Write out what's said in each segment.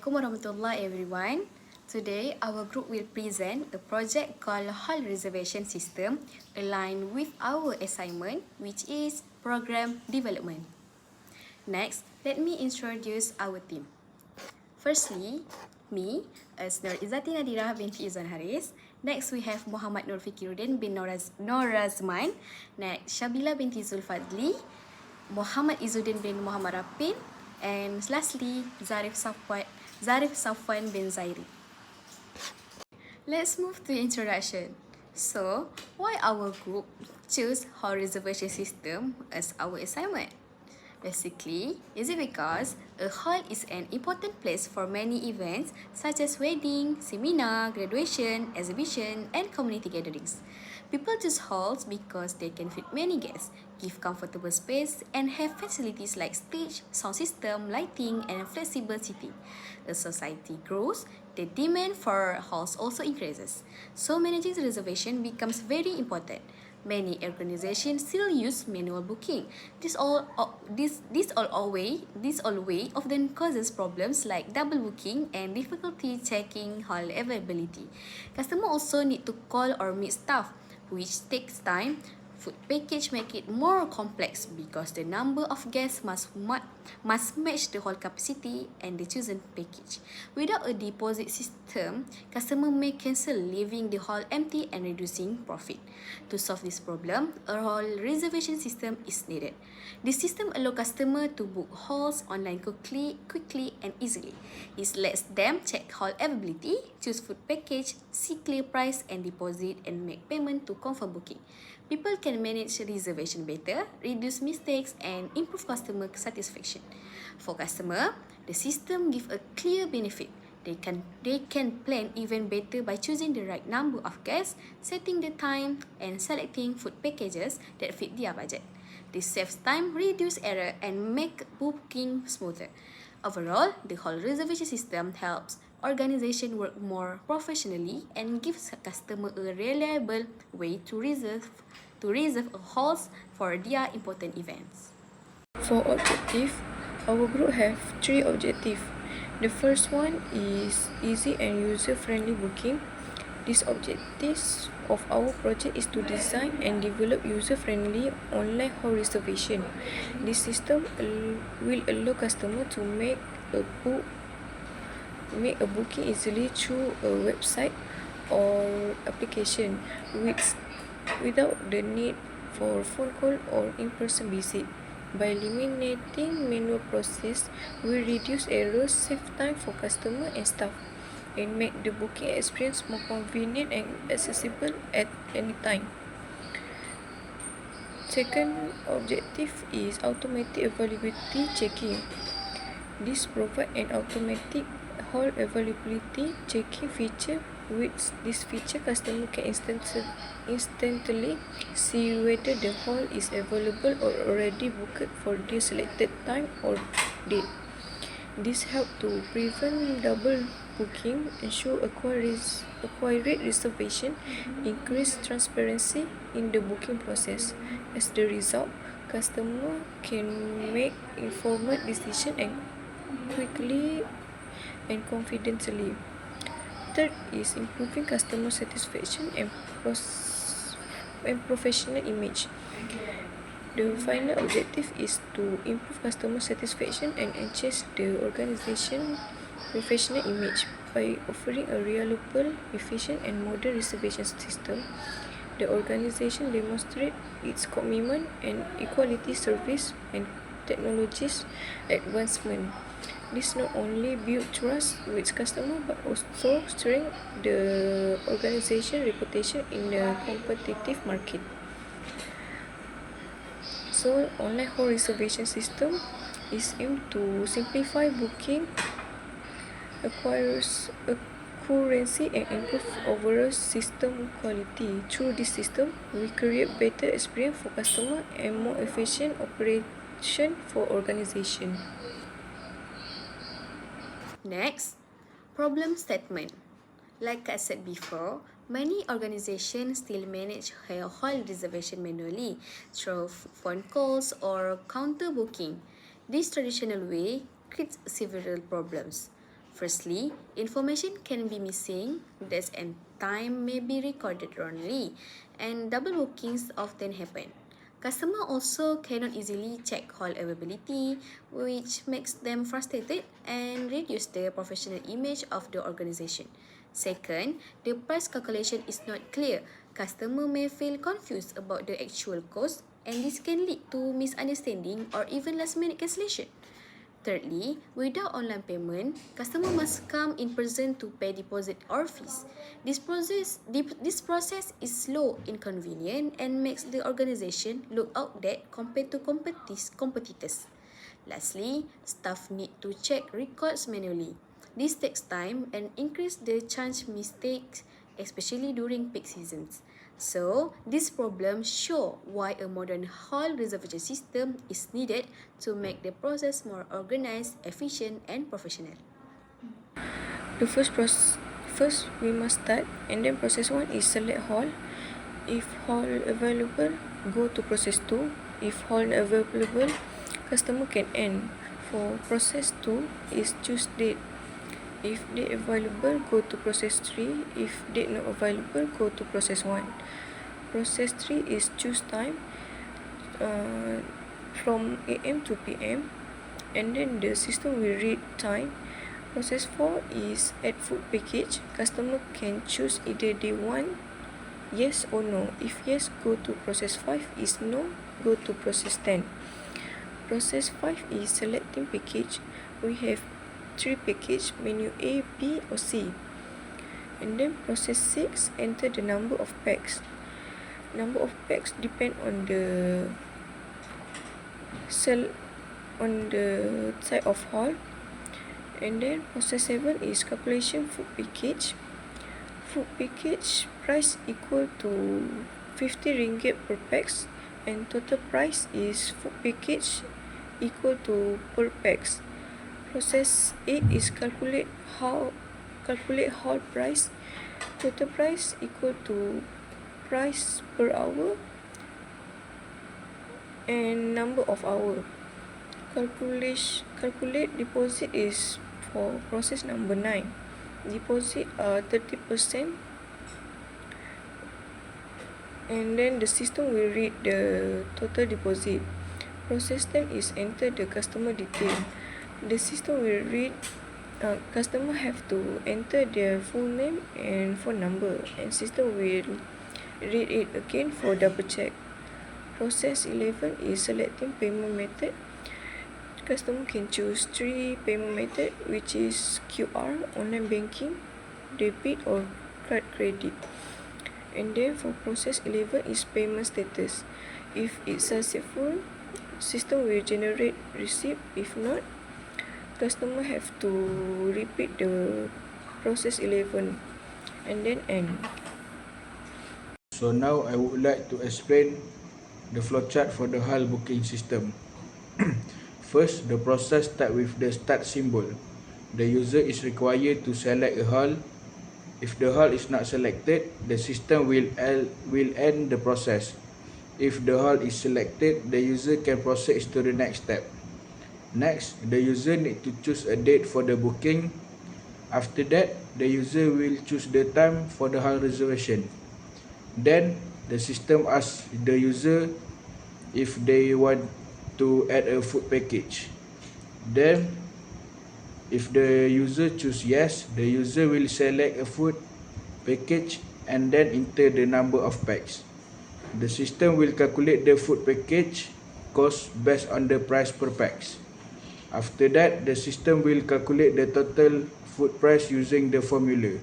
Assalamualaikum warahmatullahi everyone. Today, our group will present a project called Hall Reservation System aligned with our assignment, which is Program Development. Next, let me introduce our team. Firstly, me, as Nur Izzati Nadirah binti Izwan Haris. Next, we have Muhammad Nur Fikiruddin bin Norazman. Next, Shabila binti Zulfadli, Muhammad Izzuddin bin Muhammad Rapin, and lastly, Zarif Safwan bin Zairi. Let's move to introduction. So, why our group choose Hall Reservation System as our assignment? Basically, is it because a hall is an important place for many events such as wedding, seminar, graduation, exhibition, and community gatherings. People choose halls because they can fit many guests, give comfortable space, and have facilities like stage, sound system, lighting, and flexible seating. As society grows, the demand for halls also increases. So managing reservation becomes very important. Many organizations still use manual booking. This all way often causes problems like double booking and difficulty checking hall availability. Customers also need to call or meet staff, which takes time. Food package make it more complex because the number of guests must match the hall capacity and the chosen package. Without a deposit system, customer may cancel, leaving the hall empty and reducing profit. To solve this problem, a hall reservation system is needed. This system allows customer to book halls online quickly and easily. It lets them check hall availability, choose food package, see clear price and deposit, and make payment to confirm booking. People can manage reservation better, reduce mistakes, and improve customer satisfaction. For customer, the system gives a clear benefit. They can plan even better by choosing the right number of guests, setting the time, and selecting food packages that fit their budget. This saves time, reduce error, and make booking smoother. Overall, the whole reservation system helps organization work more professionally and gives customer a reliable way to reserve halls for their important events. For objective, our group have 3 objectives. The first one is easy and user-friendly booking. These objectives of our project is to design and develop user-friendly online hall reservation. This system will allow customer to make a booking easily through a website or application without the need for phone call or in-person visit. By eliminating manual process, we reduce errors, save time for customer and staff, and make the booking experience more convenient and accessible at any time. Second objective is automatic availability checking. This provides an automatic hall availability checking feature. With this feature, customer can instantly see whether the hall is available or already booked for the selected time or date. This helps to prevent double booking, ensure accurate reservation, increase transparency in the booking process. As the result, customer can make informed decision and quickly and confidently. Third is improving customer satisfaction and professional image. The final objective is to improve customer satisfaction and enhance the organization professional image. By offering a reliable, efficient, and modern reservation system, the organization demonstrates its commitment and equality service and technologies advancement. This not only builds trust with customers but also strengthens the organization reputation in the competitive market. So, online hall reservation system is aimed to simplify booking, accuracy, and improve overall system quality. Through this system, we create better experience for customer and more efficient operation for organization. Next, problem statement. Like I said before, many organizations still manage hall reservation manually through phone calls or counter booking. This traditional way creates several problems. Firstly, information can be missing, dates and time may be recorded wrongly, and double bookings often happen. Customer also cannot easily check hall availability, which makes them frustrated and reduce the professional image of the organization. Second, the price calculation is not clear. Customer may feel confused about the actual cost, and this can lead to misunderstanding or even last-minute cancellation. Thirdly, without online payment, customer must come in person to pay deposit or fees. This process is slow, inconvenient, and makes the organization look outdated compared to competitors. Lastly, staff need to check records manually. This takes time and increase the chance mistakes, especially during peak seasons. So, these problems show why a modern hall reservation system is needed to make the process more organized, efficient, and professional. The first we must start, and then process 1 is select hall. If hall available, go to process 2. If hall available, customer can end. For process 2 is choose date. If date available, go to process 3. If date not available, go to process 1. Process 3 is choose time from AM to PM, and then the system will read time. Process 4 is add food package. Customer can choose either they want yes or no. If yes, go to process 5. Is no, go to process 10. Process 5 is selecting package. We have 3 package, menu A, B or C. And then process 6, enter the number of packs. Number of packs depend on the type of hall. And then process 7 is calculation food package. Food package price equal to 50 ringgit per packs, and total price is food package equal to per packs. Process 8 is calculate hall price. Total price equal to price per hour and number of hour. Calculate deposit is for process number 9. Deposit 30%, and then the system will read the total deposit. Process 10 is enter the customer detail. The system will read customer have to enter their full name and phone number, and system will read it again for double check. Process 11 is selecting payment method. Customer can choose 3 payment method, which is QR, online banking, debit or card credit. And then for process 11 is payment status. If it's successful, system will generate receipt. If not, customer have to repeat the process 11 and then end. So now I would like to explain the flowchart for the HAL booking system. First, the process starts with the start symbol. The user is required to select a HAL. If the HAL is not selected, the system will end the process. If the HAL is selected, the user can proceed to the next step. Next, the user need to choose a date for the booking. After that, the user will choose the time for the HAL reservation. Then, the system asks the user if they want to add a food package. Then, if the user choose yes, the user will select a food package and then enter the number of packs. The system will calculate the food package cost based on the price per packs. After that, the system will calculate the total food price using the formula.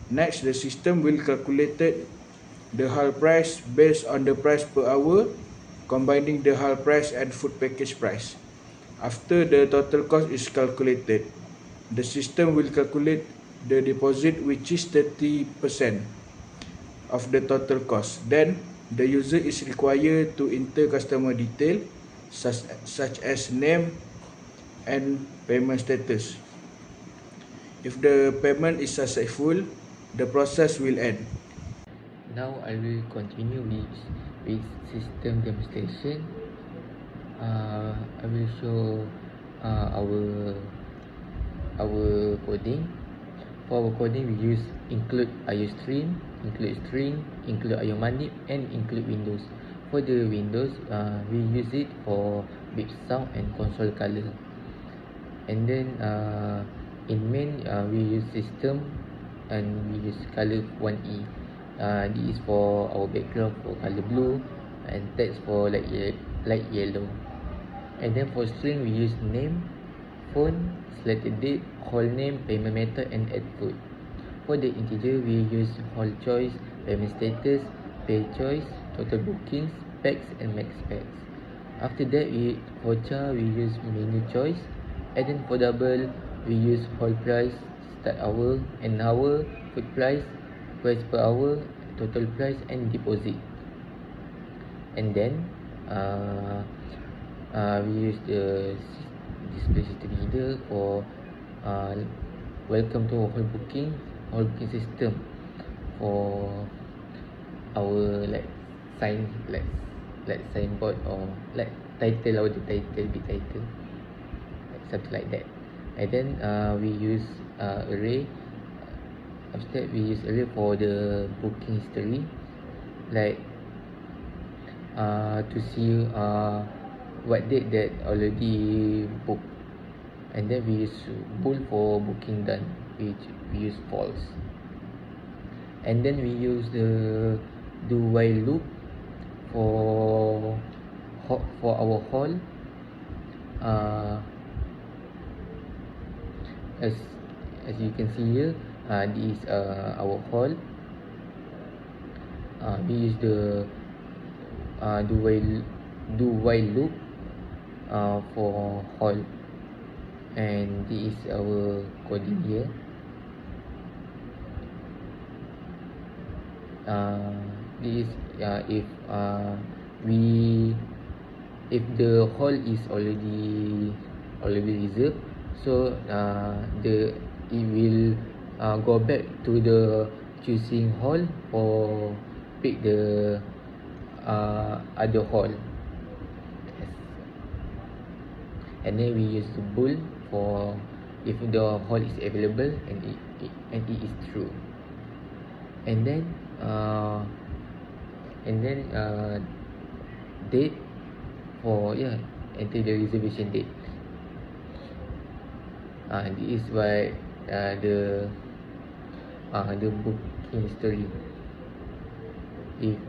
Next, the system will calculate the HAL price based on the price per hour, combining the HAL price and food package price. After the total cost is calculated, the system will calculate the deposit, which is 30% of the total cost. Then, the user is required to enter customer detail such as name and payment status. If the payment is successful, the process will end. Now I will continue with system demonstration. I will show our our coding. For our coding, we use include iostream, include string, include iomanip, and include windows. For the windows, we use it for bit sound and console color. And then in main, we use system and we use color 1E. This is for our background for color blue and text for light yellow. And then for string, we use name, phone, selected date, whole name, payment method, and add code. For the integer, we use whole choice, payment status, pay choice, total bookings, packs, and max packs. After that, for char, we use menu choice. And then for double, we use whole price, start hour, end hour, food price, price per hour, total price, and deposit. And then we use the display system reader for welcome to whole booking system for our signboard or like title, our title, big title, like something like that. And then we use array. After that, we use array for the booking history, like to see what date that already booked. And then we use bool for booking done, which we use false. And then we use the do while loop for our hall. As you can see here, this is our hall. We use the do while loop for hall, and this is our coding here. This is if the hall is already reserved, so it will go back to the choosing hall for pick the other hall. Yes. And then we use the bool for if the hall is available and it is true. And then date for enter the reservation date. This is why the booking history. If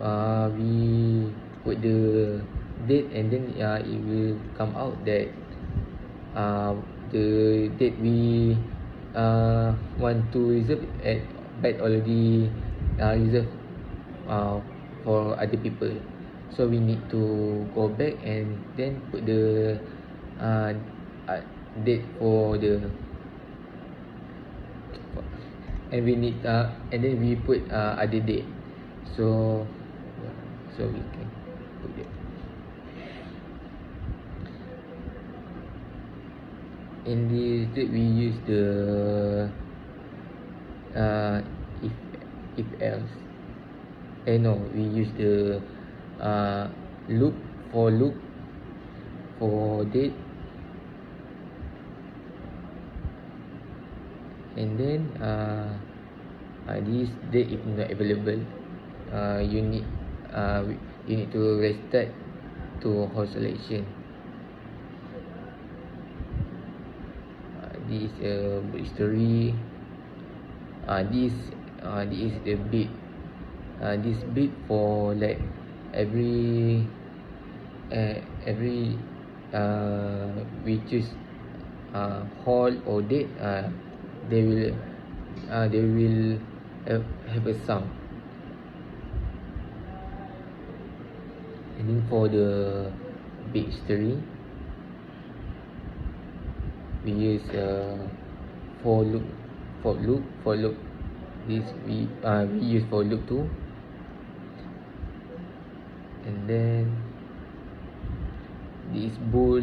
we put the date, and then it will come out that the date we want to reserve but already reserved for other people. So we need to go back and then put the date for the and we need and then we put other date. So we can put it. In this date, we use the if else. We use the loop for date. And then this date if not available, you need to restart to whole selection. This history. This is the bit. This bit for like every we choose hall or date, they will have a sound. And then for the bit history, we use for loop. This we use for loop too. And then this bool.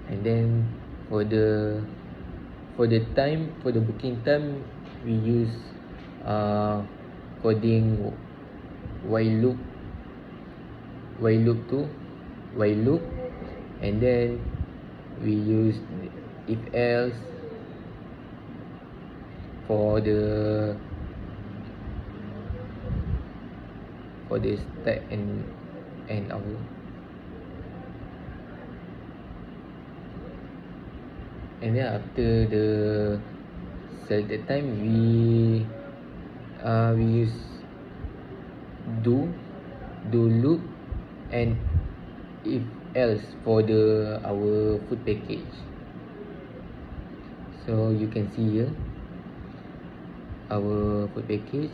And then for the time, for the booking time, we use coding while loop too, while loop. And then we use if else, for the start and hour. And then after the selected time, we use do loop and if else for our food package. So you can see here our food package,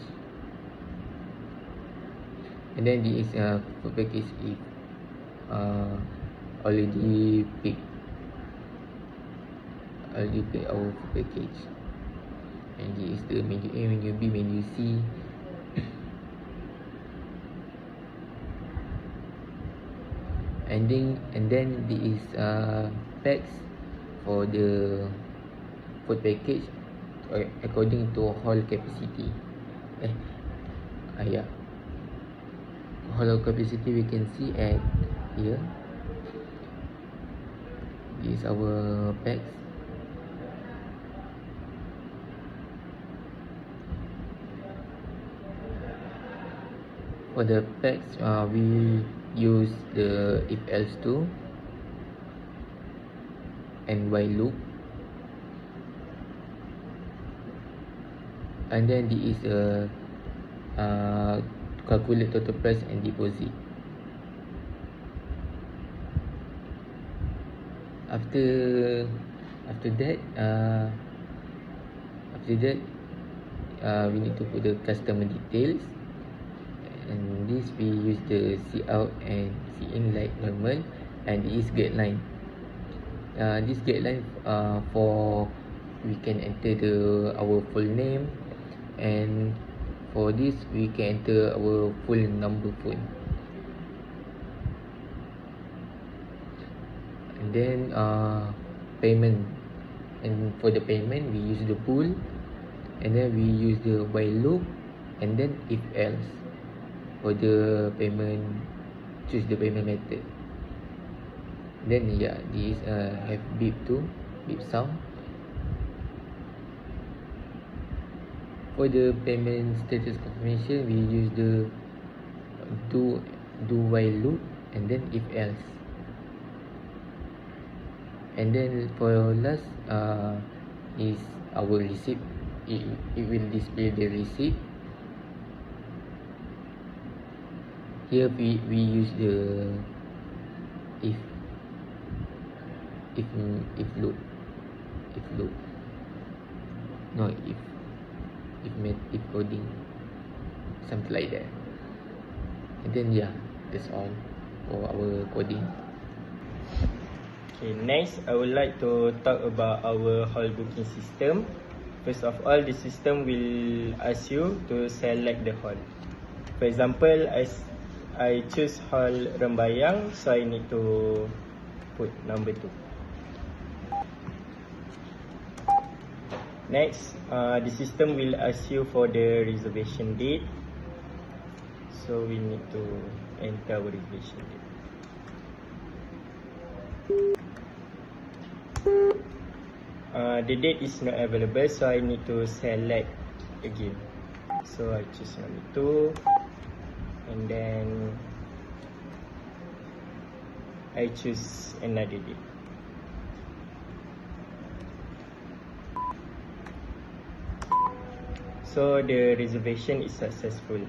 and then this food package is already pick our food package, and this is the menu A, menu B, menu C. And then this is packs for the food package according to hall capacity. Hall capacity we can see at here. This is our packs. For the packs, we use the if else to and while loop, and then this is calculate total price and deposit. After that we need to put the customer details, and this we use the see out and see in like normal, and this is guideline. This guideline for we can enter our full name, and for this we can enter our full number phone. And then payment, and for the payment we use the pool, and then we use the while loop, and then if else for the payment, choose the payment method. Then this have beep too, beep sound. For the payment status confirmation, we use the do while loop, and then if else. And then for last is our receipt. It will display the receipt. Here we use the if loop, no, if coding, something like that. And then that's all for our coding. Okay, next I would like to talk about our hall booking system. First of all, the system will ask you to select the hall. For example, I choose hall Rembayang, so I need to put number 2. Next, the system will ask you for the reservation date, so we need to enter our reservation date. The date is not available, so I need to select again. So I choose number 2, and then I choose another date. So the reservation is successful.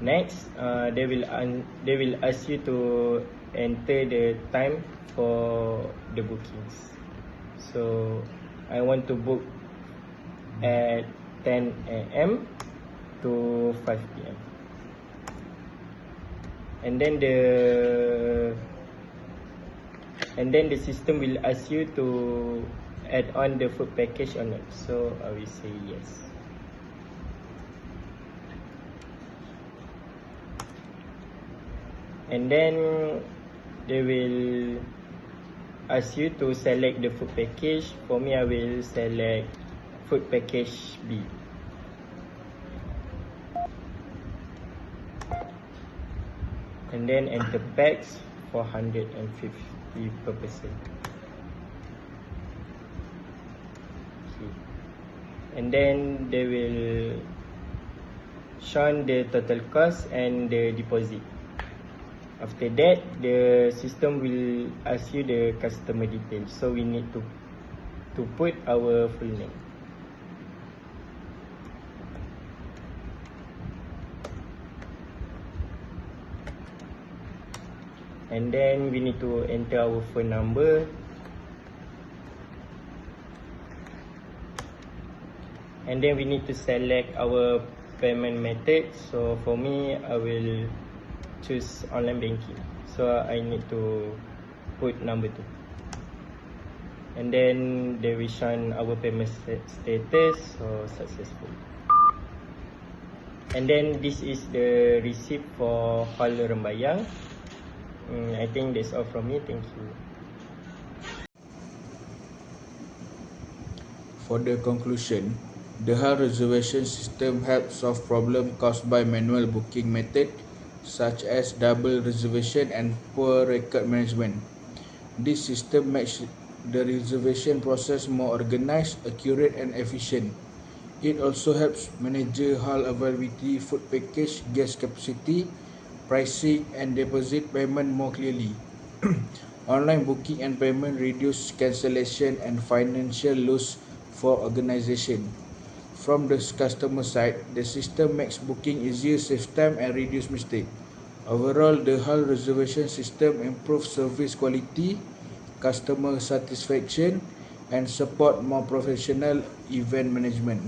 Next, they will ask you to enter the time for the bookings. So I want to book at 10 AM to 5 PM. And then the system will ask you to add on the food package or not. So I will say yes. And then they will ask you to select the food package. For me, I will select food package B. And then enter packs 450 per person. and then they will show the total cost and the deposit. After that, the system will ask you the customer details, so we need to put our full name. And then we need to enter our phone number. And then we need to select our payment method. So for me, I will choose online banking. So I need to put number 2. And then they will show our payment status, so successful. And then this is the receipt for Hall Rembayang. I think that's all from me. Thank you. For the conclusion, the HAL reservation system helps solve problems caused by manual booking method such as double reservation and poor record management. This system makes the reservation process more organized, accurate and efficient. It also helps manage HAL availability, food package, guest capacity, pricing and deposit payment more clearly. Online booking and payment reduce cancellation and financial loss for organization. From the customer side, the system makes booking easier, saves time and reduce mistake. Overall, the HAL reservation system improves service quality, customer satisfaction and support more professional event management.